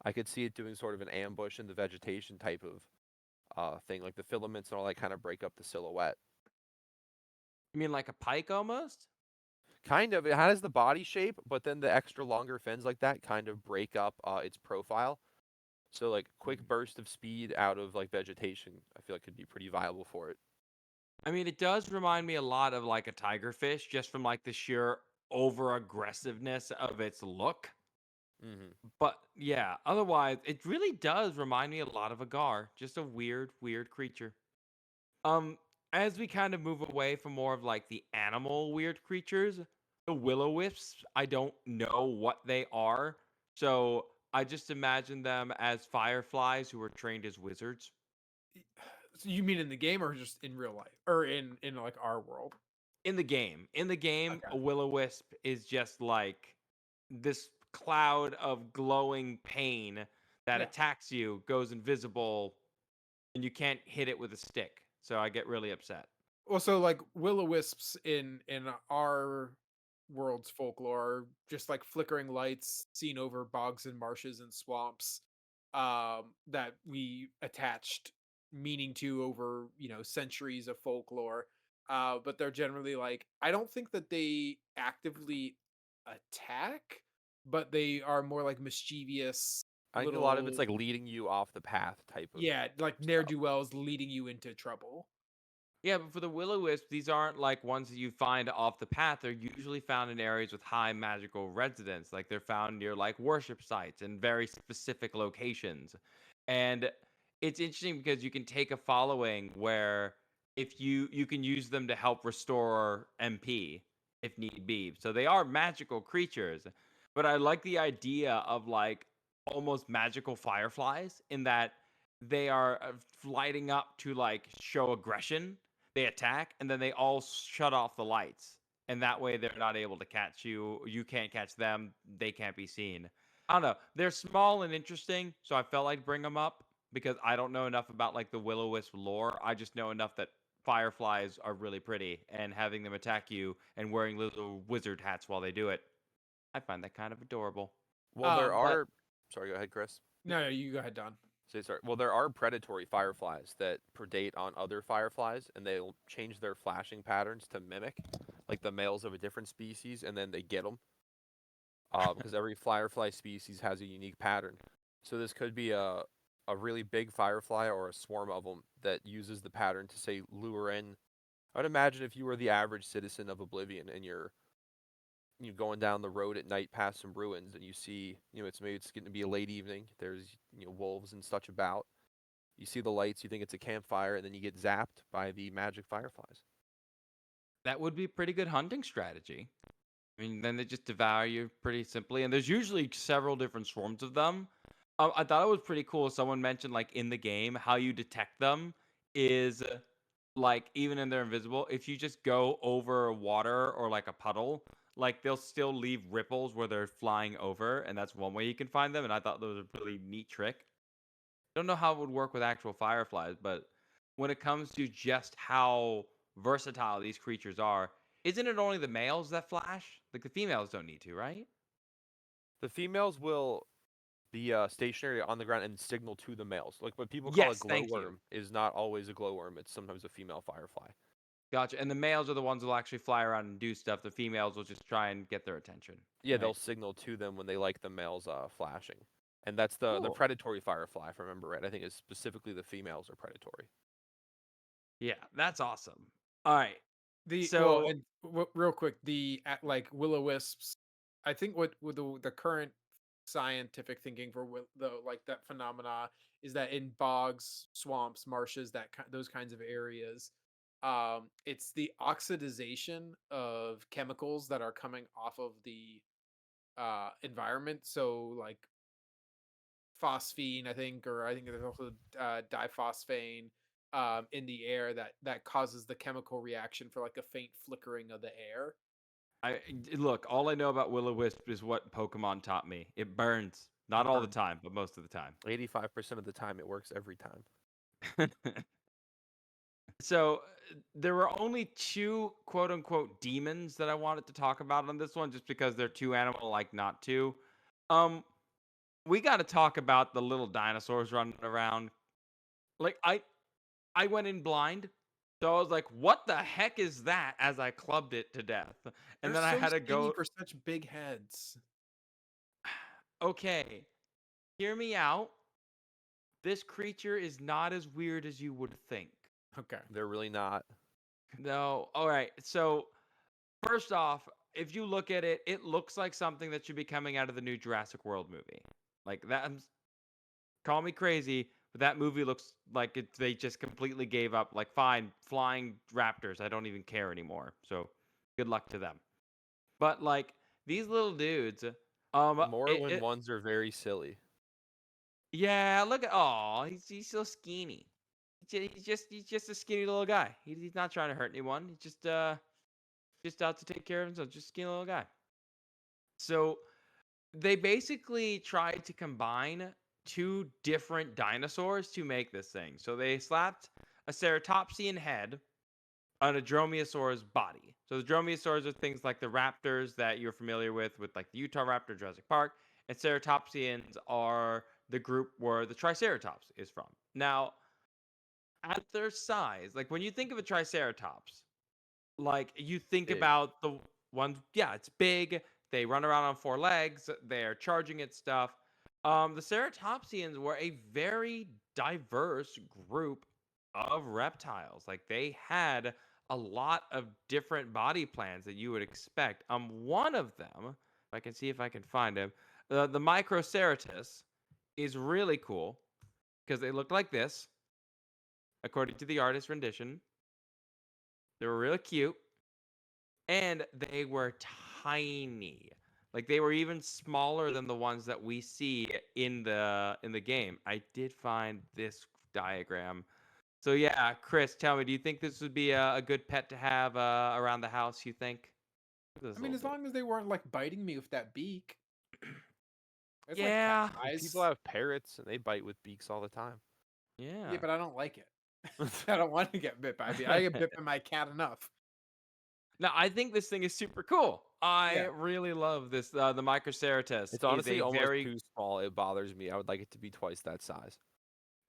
I could see it doing sort of an ambush in the vegetation type of thing, like the filaments and all that kind of break up the silhouette. you mean like a pike almost? Kind of, it has the body shape, but then the extra longer fins like that kind of break up its profile. So like quick burst of speed out of like vegetation, I feel like could be pretty viable for it. I mean, it does remind me a lot of like a tigerfish, just from like the sheer over aggressiveness of its look. Hmm. But yeah, otherwise, it really does remind me a lot of a gar. Just a weird, weird creature. Um, as we kind of move away from more of like the animal weird creatures, the Will-O-Wisps, I don't know what they are. So I just imagine them as fireflies who were trained as wizards. So you mean in the game or just in real life or in like our world? In the game, a Okay. Will-O-Wisp is just like this cloud of glowing pain that Yeah. attacks you, goes invisible, and you can't hit it with a stick. So I get really upset. Well, so like Will-O-Wisps in our world's folklore are just like flickering lights seen over bogs and marshes and swamps, that we attached meaning to over, centuries of folklore. But they're generally like, I don't think that they actively attack, but they are more like mischievous I think a lot of it's little, like leading you off the path type of yeah, like ne'er stuff. do wells leading you into trouble. Yeah, but for the Will-O-Wisp, these aren't like ones that you find off the path. They're usually found in areas with high magical residence. Like they're found near like worship sites and very specific locations. And it's interesting because you can take a following where if you can use them to help restore MP if need be. So they are magical creatures. But I like the idea of like almost magical fireflies in that they are lighting up to like show aggression. They attack and then they all shut off the lights, and that way they're not able to catch you. You can't catch them. They can't be seen. I don't know. They're small and interesting, so I felt like bring them up because I don't know enough about like the Will-O-Wisp lore. I just know enough that fireflies are really pretty, and having them attack you and wearing little wizard hats while they do it, I find that kind of adorable. Well, there But are. Sorry, go ahead, Chris. No, you go ahead, Don. Sorry. Well, there are predatory fireflies that predate on other fireflies, and they'll change their flashing patterns to mimic, like the males of a different species, and then they get them. Because every firefly species has a unique pattern. So this could be a really big firefly or a swarm of them that uses the pattern to say lure in. I would imagine if you were the average citizen of Oblivion and you're going down the road at night past some ruins and you see, it's going to be a late evening. There's wolves and such about. You see the lights, you think it's a campfire, and then you get zapped by the magic fireflies. that would be a pretty good hunting strategy. I mean, then they just devour you pretty simply, and there's usually several different swarms of them. I thought it was pretty cool. Someone mentioned like in the game how you detect them is like even when they're invisible, if you just go over water or like a puddle, like they'll still leave ripples where they're flying over, and that's one way you can find them. And I thought that was a really neat trick. Don't know how it would work with actual fireflies, but when it comes to just how versatile these creatures are, isn't it only the males that flash? Like the females don't need to, right? The females will be stationary on the ground and signal to the males. Like what people call a Yes, thank you. glowworm is not always a glowworm. It's sometimes a female firefly. Gotcha. And the males are the ones who'll actually fly around and do stuff. The females will just try and get their attention. Yeah, they'll Right. signal to them when they like the males flashing. And that's the Cool. predatory firefly, if I remember right. I think it's specifically the females are predatory. Yeah, that's awesome. All right. Well, So and real quick, like Will-O-Wisps, I think what with the current scientific thinking for the like that phenomena is that in bogs, swamps, marshes, those kinds of areas, it's the oxidization of chemicals that are coming off of the environment. So like phosphine, I think, or I think there's also diphosphane in the air that causes the chemical reaction for like a faint flickering of the air. look, all I know about Will-O-Wisp is what Pokemon taught me. It burns. Not all the Burn. time, but most of the time. 85% of the time, it works every time. So there were only two quote unquote demons that I wanted to talk about on this one, just because they're too animal like not to. Um, we got to talk about the little dinosaurs running around. Like I went in blind, so I was like, "What the heck is that?" As I clubbed it to death, and They're then I so had to skinny go. for such big heads. Okay, hear me out. This creature is not as weird as you would think. Okay. They're really not. No. All right. So first off, if you look at it, it looks like something that should be coming out of the new Jurassic World movie. Like that. Call me crazy, but that movie looks like they just completely gave up. Like, fine, flying raptors. I don't even care anymore. So, good luck to them. But like these little dudes, The Morrowind it ones are very silly. yeah. Look at he's so skinny. He's just a skinny little guy. He's not trying to hurt anyone. He's just out to take care of himself. Just a skinny little guy. So they basically tried to combine two different dinosaurs to make this thing. So they slapped a ceratopsian head on a dromaeosaur's body. So the dromaeosaurs are things like the raptors that you're familiar with like the Utah Raptor, Jurassic Park, and ceratopsians are the group where the Triceratops is from. Now, at their size, like when you think of a Triceratops, like you think Big. about the one, yeah, it's big. They run around on four legs. They're charging at stuff. The ceratopsians were a very diverse group of reptiles. Like they had a lot of different body plans that you would expect. One of them, if I can see if I can find him, the Microceratus is really cool because they look like this, according to the artist rendition. They were really cute. And they were tiny. Like they were even smaller than the ones that we see in the game. I did find this diagram. So yeah, Chris, tell me, do you think this would be a good pet to have around the house, you think? Look at I this mean, little as dude. long as they weren't like biting me with that beak. It's like cat Yeah. Like, size. people have parrots and they bite with beaks all the time. Yeah. Yeah, but I don't like it. I don't want to get bit by a bee. I get bit by my cat enough. Now, I think this thing is super cool. I Yeah. really love this. The Microceratus It's is honestly a almost very too small. It bothers me. I would like it to be twice that size.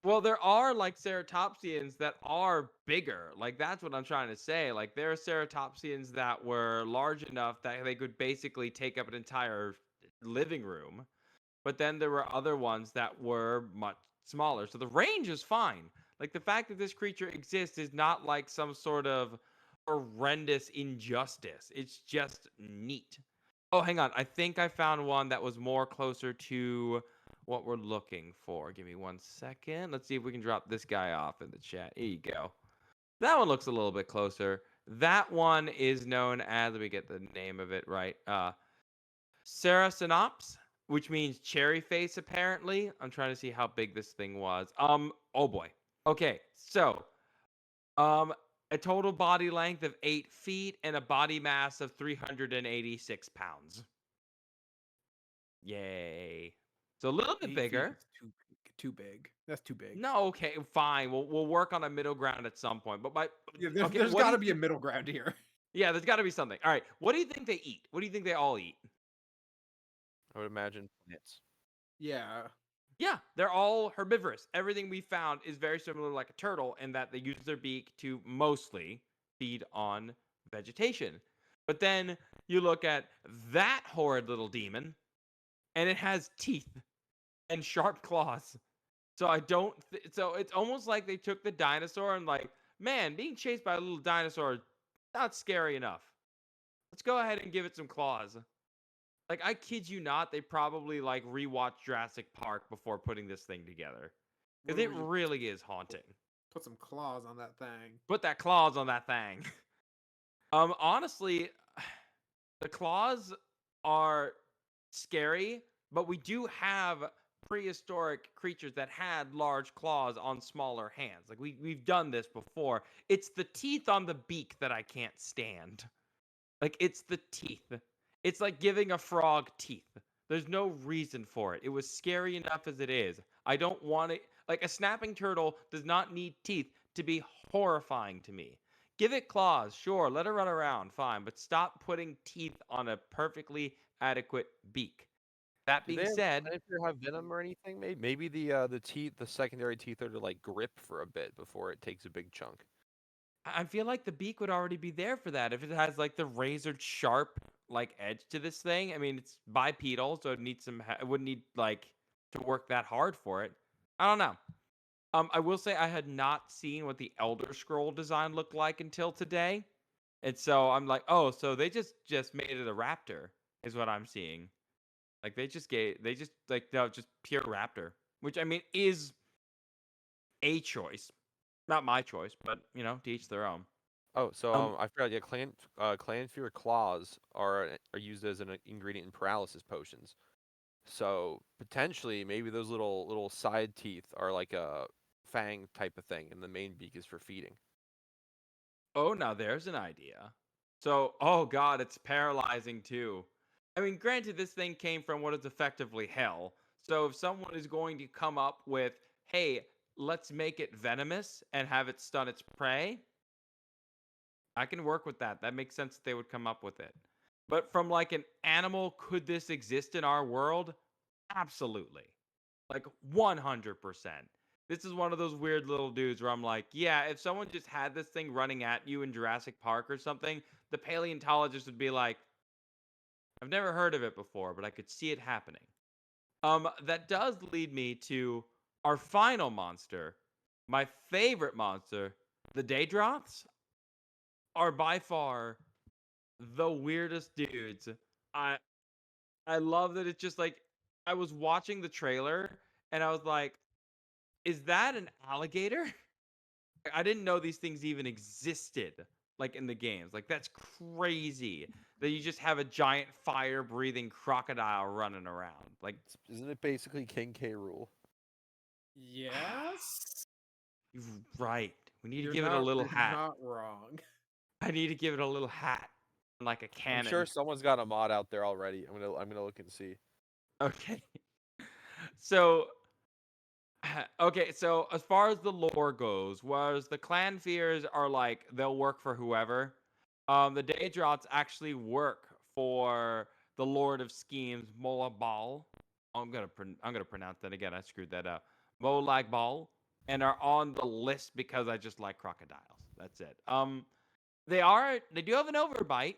Well, there are like ceratopsians that are bigger. Like that's what I'm trying to say. Like there are ceratopsians that were large enough that they could basically take up an entire living room. But then there were other ones that were much smaller. So the range is fine. Like the fact that this creature exists is not like some sort of horrendous injustice. It's just neat. Oh, hang on. I think I found one that was more closer to what we're looking for. Give me 1 second. Let's see if we can drop this guy off in the chat. Here you go. That one looks a little bit closer. That one is known as, let me get the name of it right. Saracenops, which means cherry face, apparently. I'm trying to see how big this thing was. Oh boy. Okay, so um, a total body length of 8 feet and a body mass of 386 pounds. Yay. So a little bit 8 feet bigger. is too big. That's too big. No, okay, fine. We'll work on a middle ground at some point. But Yeah, okay, there's what do got you to be a think? middle ground here. Yeah, there's got to be something. All right, what do you think they eat? What do you think they all eat? I would imagine plants. Yeah. Yeah, they're all herbivorous. Everything we found is very similar like a turtle in that they use their beak to mostly feed on vegetation. But then you look at that horrid little demon, and it has teeth and sharp claws. So I don't. So it's almost like they took the dinosaur and like, man, being chased by a little dinosaur, not scary enough. Let's go ahead and give it some claws. Like I kid you not, they probably like rewatched Jurassic Park before putting this thing together What because if it we just really is haunting. put some claws on that thing? Put that claws on that thing. Honestly, the claws are scary, but we do have prehistoric creatures that had large claws on smaller hands. Like we've done this before. It's the teeth on the beak that I can't stand. Like it's the teeth. It's like giving a frog teeth. There's no reason for it. It was scary enough as it is. I don't want it. Like a snapping turtle does not need teeth to be horrifying to me. Give it claws, sure, let it run around, fine, but stop putting teeth on a perfectly adequate beak. That Do they being have said, Clannfear have venom or anything? Maybe the teeth, the secondary teeth, are to like grip for a bit before it takes a big chunk. I feel like the beak would already be there for that. If it has like the razor sharp like edge to this thing, I mean it's bipedal, so it needs some. It wouldn't need like to work that hard for it. I don't know. I will say I had not seen what the Elder Scroll design looked like until today, and so I'm like, oh, so they just made it a raptor, is what I'm seeing. Like they just like no, just pure raptor, which I mean is a choice, not my choice, but you know, to each their own. Oh, so Um, I forgot. Yeah, Clannfear claws are used as an ingredient in paralysis potions. So potentially, maybe those little side teeth are like a fang type of thing, and the main beak is for feeding. Oh, now there's an idea. So, oh god, it's paralyzing too. I mean, granted, this thing came from what is effectively hell. So if someone is going to come up with, hey, let's make it venomous and have it stun its prey, I can work with that. That makes sense that they would come up with it. But from like an animal, could this exist in our world? Absolutely. Like 100%. This is one of those weird little dudes where I'm like, yeah, if someone just had this thing running at you in Jurassic Park or something, the paleontologist would be like, I've never heard of it before, but I could see it happening. That does lead me to our final monster. My favorite monster, the Daedroths, are by far the weirdest dudes. I I love that it's just like I was watching the trailer and I was like, is that an alligator? I didn't know these things even existed like in the games. Like that's crazy that you just have a giant fire breathing crocodile running around. Like Isn't it basically King K. Rule? Yes, you're right. We need to you're give it a not little you're hat. not wrong. I need to give it a little hat and like a I'm sure cannon. someone's got a mod out there already. I'm gonna look and see. Okay. So okay, so as far as the lore goes, whereas the Clannfears are like they'll work for whoever, the Daedroths actually work for the Lord of Schemes, Molag Bal. I'm gonna pronounce that again. I screwed that up. Molag Bal, and are on the list because I just like crocodiles. That's it. They do have an overbite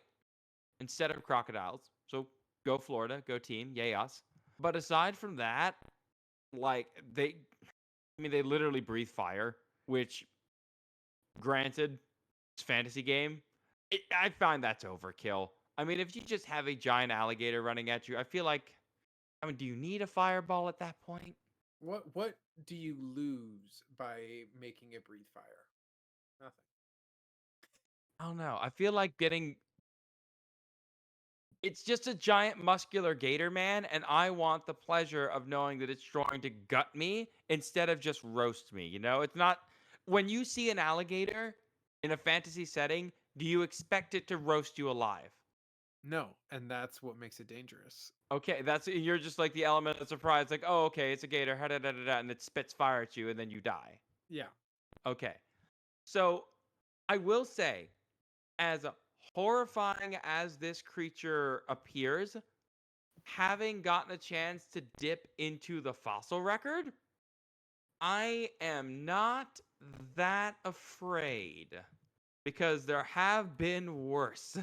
instead of crocodiles. So go Florida, go team, yay us. But aside from that, like they literally breathe fire, which granted, it's a fantasy game. I find that's overkill. I mean, if you just have a giant alligator running at you, I feel like, I mean, do you need a fireball at that point? What do you lose by making it breathe fire? Nothing. I don't know. I feel like it's just a giant muscular gator man, and I want the pleasure of knowing that it's trying to gut me instead of just roast me. It's not when you see an alligator in a fantasy setting, do you expect it to roast you alive? No, and that's what makes it dangerous. Okay, you're just like the element of surprise, like, oh, okay, it's a gator, da da da da, and it spits fire at you, and then you die. Yeah. Okay, so I will say, as horrifying as this creature appears, having gotten a chance to dip into the fossil record, I am not that afraid because there have been worse.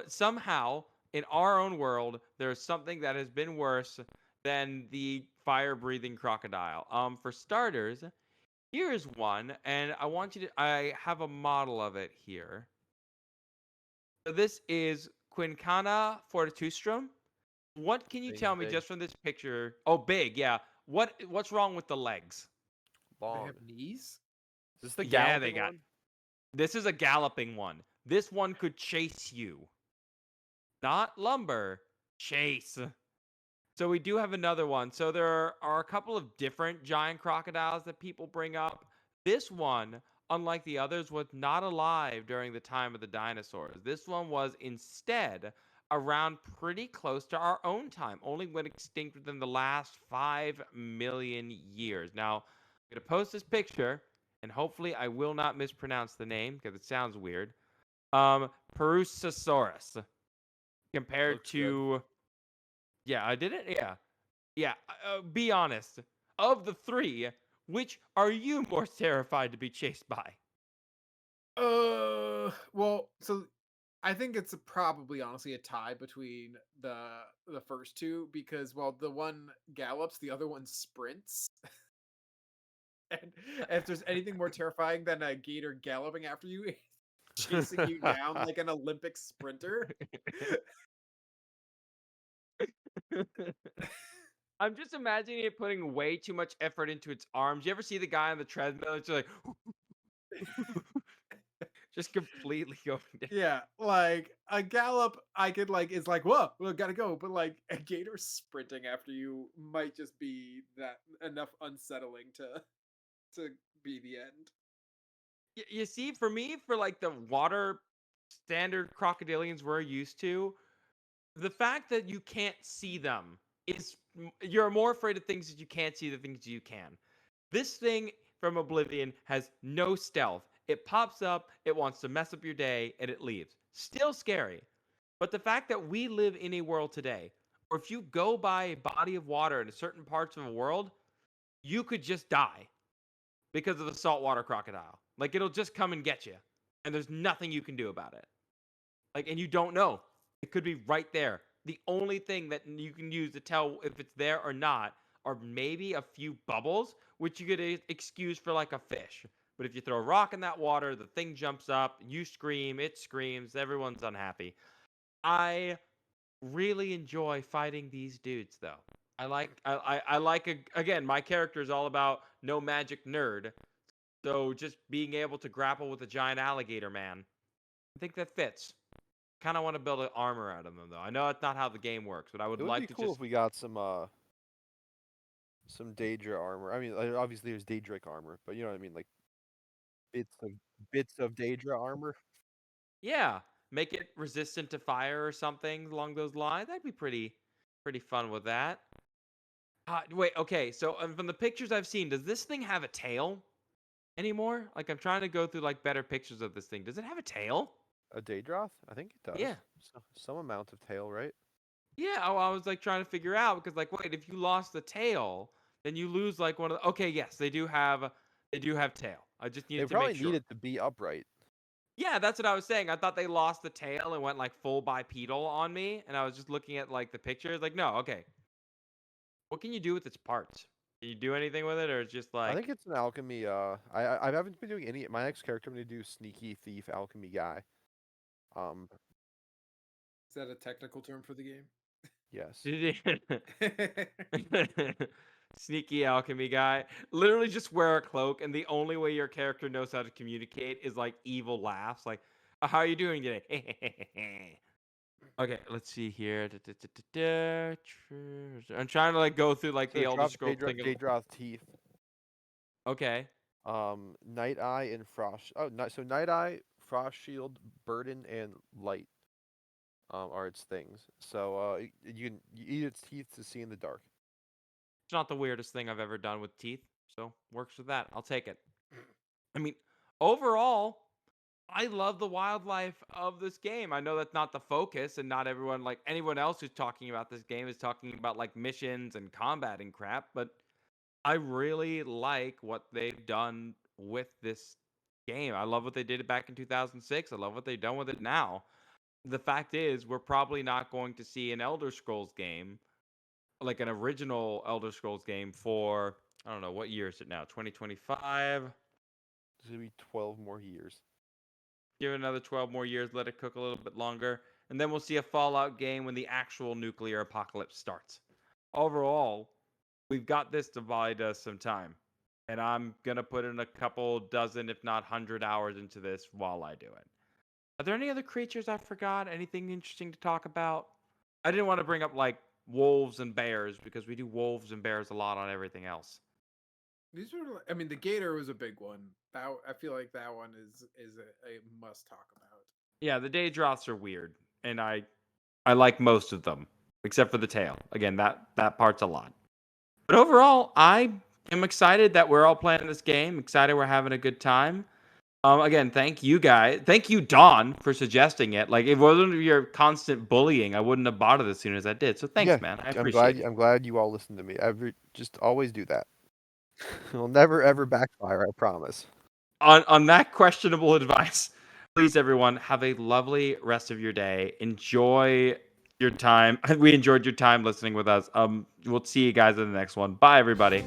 Somehow, in our own world, there's something that has been worse than the fire-breathing crocodile. For starters, here's one, and I have a model of it here. So this is Quincana fortustrum. What can you Thing's tell me big, just from this picture? Oh, big, yeah. What's wrong with the legs? They long. have knees? Is this the Yeah, they galloping got. one? This is a galloping one. This one could chase you. Not lumber, chase. So we do have another one. So there are a couple of different giant crocodiles that people bring up. This one, unlike the others, was not alive during the time of the dinosaurs. This one was instead around pretty close to our own time, only went extinct within the last 5 million years. Now, I'm going to post this picture, and hopefully I will not mispronounce the name because it sounds weird. Perusosaurus compared Looks good. to, yeah, I did it. Yeah, yeah. Be honest. Of the three, which are you more terrified to be chased by? Well, so I think it's probably honestly a tie between the first two because while the one gallops, the other one sprints. And if there's anything more terrifying than a gator galloping after you, chasing you down like an Olympic sprinter. I'm just imagining it putting way too much effort into its arms. You ever see the guy on the treadmill? It's like just completely going down. Yeah, like a gallop, I could like is like whoa, well, gotta go. But like a gator sprinting after you might just be that enough unsettling to be the end. You see, for me, for like the water standard crocodilians we're used to, the fact that you can't see them is you're more afraid of things that you can't see than things you can. This thing from Oblivion has no stealth. It pops up, it wants to mess up your day, and it leaves. Still scary. But the fact that we live in a world today, or if you go by a body of water in certain parts of a world, you could just die because of the saltwater crocodile. Like, it'll just come and get you, and there's nothing you can do about it. Like, and you don't know. It could be right there. The only thing that you can use to tell if it's there or not are maybe a few bubbles, which you could excuse for like a fish. But if you throw a rock in that water, the thing jumps up, you scream, it screams, everyone's unhappy. I really enjoy fighting these dudes, though. Again, my character is all about no magic nerd. So just being able to grapple with a giant alligator man, I think that fits. Kind of want to build an armor out of them, though. I know that's not how the game works, but I would It would like be to cool just. if we got some Daedra armor. I mean, obviously there's Daedric armor, but you know what I mean, like bits of Daedra armor. Yeah, make it resistant to fire or something along those lines. That'd be pretty fun with that. Wait, okay. So from the pictures I've seen, does this thing have a tail anymore? Like, I'm trying to go through like better pictures of this thing. Does it have a tail? A Daedroth? I think it does. Yeah. Some amount of tail, right? Yeah, I was like trying to figure out because like, wait, if you lost the tail, then you lose like one of the. Okay, yes, they do have tail. I just They needed to probably make sure. need it to be upright. Yeah, that's what I was saying. I thought they lost the tail and went like full bipedal on me, and I was just looking at like the pictures. Like, no, okay. What can you do with its parts? Can you do anything with it, or it's just I like? think it's an alchemy. I haven't been doing any. My next character I'm gonna do sneaky thief alchemy guy. Um, Is that a technical term for the game? yes. Sneaky alchemy guy. Literally just wear a cloak, and the only way your character knows how to communicate is like evil laughs. Like, how are you doing today? Okay, let's see here. I'm trying to like go through like So the Elder drop Scroll thing. Daedroth teeth. Okay. Night Eye and Frost. Oh, so Night Eye, Frost Shield, Burden, and Light. Are its things. So you eat its teeth to see in the dark. It's not the weirdest thing I've ever done with teeth, so works with that. I'll take it. I mean, overall, I love the wildlife of this game. I know that's not the focus, and not everyone, like anyone else who's talking about this game, is talking about like missions and combat and crap, but I really like what they've done with this game. I love what they did back in 2006. I love what they've done with it now. The fact is, we're probably not going to see an Elder Scrolls game, like an original Elder Scrolls game, for I don't know what year is it now. 2025. It's gonna be 12 more years. Give it another 12 more years. Let it cook a little bit longer, and then we'll see a Fallout game when the actual nuclear apocalypse starts. Overall, we've got this to buy us some time, and I'm gonna put in a couple dozen, if not 100 hours into this while I do it. Are there any other creatures I forgot? Anything interesting to talk about? I didn't want to bring up like wolves and bears because we do wolves and bears a lot on everything else. These were, I mean, the gator was a big one. That I feel like that one is a must talk about. Yeah, the Daedroths are weird, and I like most of them except for the tail. Again, that part's a lot. But overall, I am excited that we're all playing this game. Excited we're having a good time. Again, thank you guys. Thank you, Dawn, for suggesting it. Like, if it wasn't your constant bullying, I wouldn't have bought it as soon as I did. So thanks, Yeah, man. I I'm appreciate glad. it. I'm glad you all listened to me. Just always do that. It'll never ever backfire. I promise. On that questionable advice, please, everyone, have a lovely rest of your day. Enjoy your time. We enjoyed your time listening with us. We'll see you guys in the next one. Bye, everybody.